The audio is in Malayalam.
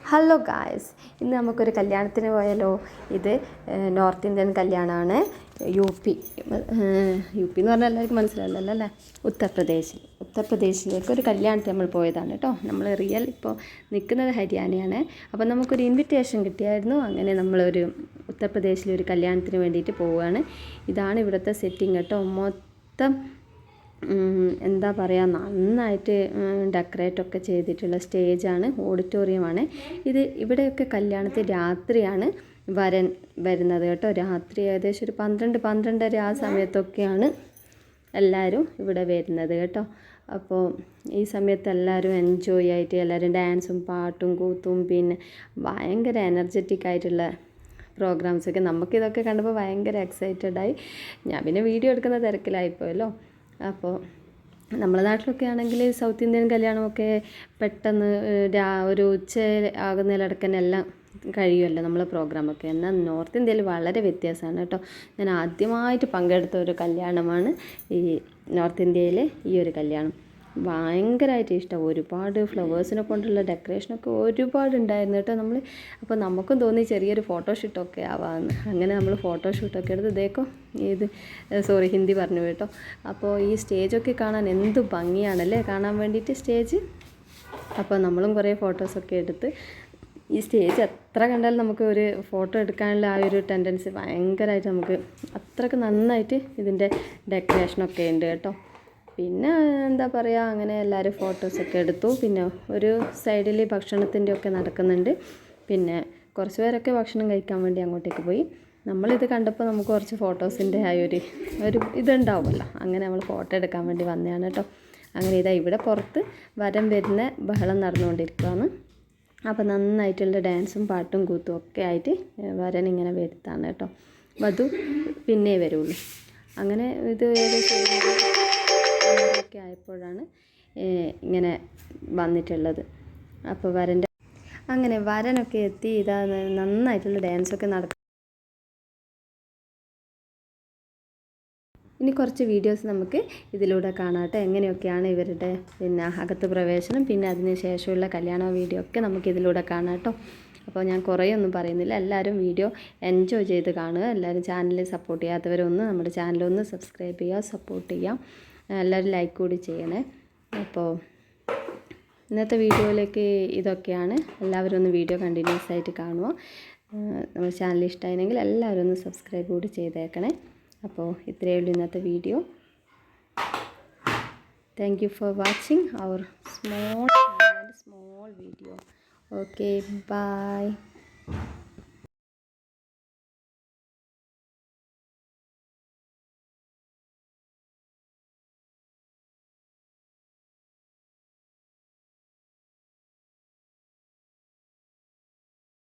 ഹലോ ഗായ്സ്, ഇന്ന് നമുക്കൊരു കല്യാണത്തിന് പോയാലോ. ഇത് നോർത്ത് ഇന്ത്യൻ കല്യാണമാണ്. യു പി എന്ന് പറഞ്ഞാൽ എല്ലാവർക്കും മനസ്സിലാവില്ലല്ലോ അല്ലേ. ഉത്തർപ്രദേശിലേക്ക് ഒരു കല്യാണത്തിന് നമ്മൾ പോയതാണ് കേട്ടോ. നമ്മൾ റിയൽ ഇപ്പോൾ നിൽക്കുന്നത് ഹരിയാനയാണ്. അപ്പോൾ നമുക്കൊരു ഇൻവിറ്റേഷൻ കിട്ടിയായിരുന്നു. അങ്ങനെ നമ്മളൊരു ഉത്തർപ്രദേശിലൊരു കല്യാണത്തിന് വേണ്ടിയിട്ട് പോവുകയാണ്. ഇതാണ് ഇവിടുത്തെ സെറ്റിംഗ് കേട്ടോ. മൊത്തം എന്താ പറയുക, നന്നായിട്ട് ഡെക്കറേറ്റൊക്കെ ചെയ്തിട്ടുള്ള സ്റ്റേജാണ്, ഓഡിറ്റോറിയമാണ് ഇത്. ഇവിടെയൊക്കെ കല്യാണത്തിൽ രാത്രിയാണ് വരൻ വരുന്നത് കേട്ടോ. രാത്രി ഏകദേശം ഒരു 12-12:30 ആ സമയത്തൊക്കെയാണ് എല്ലാവരും ഇവിടെ വരുന്നത് കേട്ടോ. അപ്പോൾ ഈ സമയത്ത് എല്ലാവരും എൻജോയ് ആയിട്ട് എല്ലാവരും ഡാൻസും പാട്ടും കൂത്തും പിന്നെ ഭയങ്കര എനർജറ്റിക് ആയിട്ടുള്ള പ്രോഗ്രാംസൊക്കെ. നമുക്കിതൊക്കെ കണ്ടപ്പോൾ ഭയങ്കര എക്സൈറ്റഡായി. ഞാൻ പിന്നെ വീഡിയോ എടുക്കുന്ന തിരക്കിലായിപ്പോയല്ലോ. അപ്പോൾ നമ്മളെ നാട്ടിലൊക്കെ ആണെങ്കിൽ സൗത്ത് ഇന്ത്യൻ കല്യാണമൊക്കെ പെട്ടെന്ന് ഒരു ഉച്ച ആകുന്നതിലടക്കന്നെ എല്ലാം കഴിയുമല്ലോ നമ്മളെ പ്രോഗ്രാമൊക്കെ. എന്നാൽ നോർത്ത് ഇന്ത്യയിൽ വളരെ വ്യത്യാസമാണ് കേട്ടോ. ഞാൻ ആദ്യമായിട്ട് പങ്കെടുത്ത ഒരു കല്യാണമാണ് ഈ നോർത്ത് ഇന്ത്യയിലെ ഈ ഒരു കല്യാണം. ഭയങ്കരമായിട്ട് ഇഷ്ടം. ഒരുപാട് ഫ്ലവേഴ്സിനെ കൊണ്ടുള്ള ഡെക്കറേഷനൊക്കെ ഒരുപാട് ഉണ്ടായിരുന്നു കേട്ടോ. അപ്പോൾ നമുക്കും തോന്നി ചെറിയൊരു ഫോട്ടോഷൂട്ടൊക്കെ ആവാമെന്ന്. അങ്ങനെ നമ്മൾ ഫോട്ടോഷൂട്ടൊക്കെ എടുത്ത് ഇതേക്കോ ഹിന്ദി പറഞ്ഞു കേട്ടോ. അപ്പോൾ ഈ സ്റ്റേജൊക്കെ കാണാൻ എന്ത് ഭംഗിയാണല്ലേ കാണാൻ വേണ്ടിയിട്ട് സ്റ്റേജ്. അപ്പോൾ നമ്മളും കുറേ ഫോട്ടോസൊക്കെ എടുത്ത് ഈ സ്റ്റേജ് എത്ര കണ്ടാലും നമുക്ക് ഒരു ഫോട്ടോ എടുക്കാനുള്ള ആ ഒരു ടെൻഡൻസി ഭയങ്കരമായിട്ട് നമുക്ക് അത്രയ്ക്ക് നന്നായിട്ട് ഇതിൻ്റെ ഡെക്കറേഷനൊക്കെ ഉണ്ട് കേട്ടോ. പിന്നെ എന്താ പറയുക, അങ്ങനെ എല്ലാവരും ഫോട്ടോസൊക്കെ എടുത്തു. പിന്നെ ഒരു സൈഡിൽ ഭക്ഷണത്തിൻ്റെ ഒക്കെ നടക്കുന്നുണ്ട്. പിന്നെ കുറച്ച് പേരൊക്കെ ഭക്ഷണം കഴിക്കാൻ വേണ്ടി അങ്ങോട്ടേക്ക് പോയി. നമ്മളിത് കണ്ടപ്പോൾ നമുക്ക് കുറച്ച് ഫോട്ടോസിൻ്റെ ആ ഒരു ഇതുണ്ടാവുമല്ലോ. അങ്ങനെ നമ്മൾ ഫോട്ടോ എടുക്കാൻ വേണ്ടി വന്നതാണ് കേട്ടോ. അങ്ങനെ ഇതാ ഇവിടെ പുറത്ത് വരൻ വരുന്ന ബഹളം നടന്നുകൊണ്ടിരിക്കുകയാണ്. അപ്പോൾ നന്നായിട്ടുള്ള ഡാൻസും പാട്ടും കൂത്തും ഒക്കെ ആയിട്ട് വരൻ ഇങ്ങനെ വരുത്താണ് കേട്ടോ. വധു പിന്നെ വരുള്ളൂ. അങ്ങനെ ഇത് ഒക്കെ ആയപ്പോഴാണ് ഇങ്ങനെ വന്നിട്ടുള്ളത്. അപ്പോൾ വരനൊക്കെ എത്തി. ഇതാ നന്നായിട്ടുള്ള ഡാൻസൊക്കെ നടക്കും. ഇനി കുറച്ച് വീഡിയോസ് നമുക്ക് ഇതിലൂടെ കാണാട്ടെ. എങ്ങനെയൊക്കെയാണ് ഇവരുടെ പിന്നെ അകത്ത് പ്രവേശനം, പിന്നെ അതിന് ശേഷമുള്ള കല്യാണ വീഡിയോ ഒക്കെ നമുക്ക് ഇതിലൂടെ കാണാം കേട്ടോ. അപ്പോൾ ഞാൻ കുറേയൊന്നും പറയുന്നില്ല. എല്ലാവരും വീഡിയോ എൻജോയ് ചെയ്ത് കാണുക. എല്ലാവരും ചാനൽ സപ്പോർട്ട് ചെയ്യാത്തവരൊന്ന് നമ്മുടെ ചാനലൊന്ന് സബ്സ്ക്രൈബ് ചെയ്യുക, സപ്പോർട്ട് ചെയ്യാം. എല്ലാവരും ലൈക്ക് കൂടി ചെയ്യണേ. അപ്പോൾ ഇന്നത്തെ വീഡിയോയിലേക്ക് ഇതൊക്കെയാണ്. എല്ലാവരും ഒന്ന് വീഡിയോ കണ്ടിന്യൂസ് ആയിട്ട് കാണുക. നമ്മുടെ ചാനൽ ഇഷ്ടമായിരുന്നെങ്കിൽ എല്ലാവരും ഒന്ന് സബ്സ്ക്രൈബ് കൂടി ചെയ്തേക്കണേ. അപ്പോൾ ഇത്രയേ ഉള്ളൂ ഇന്നത്തെ video. Thank you for watching our small video. Okay, by.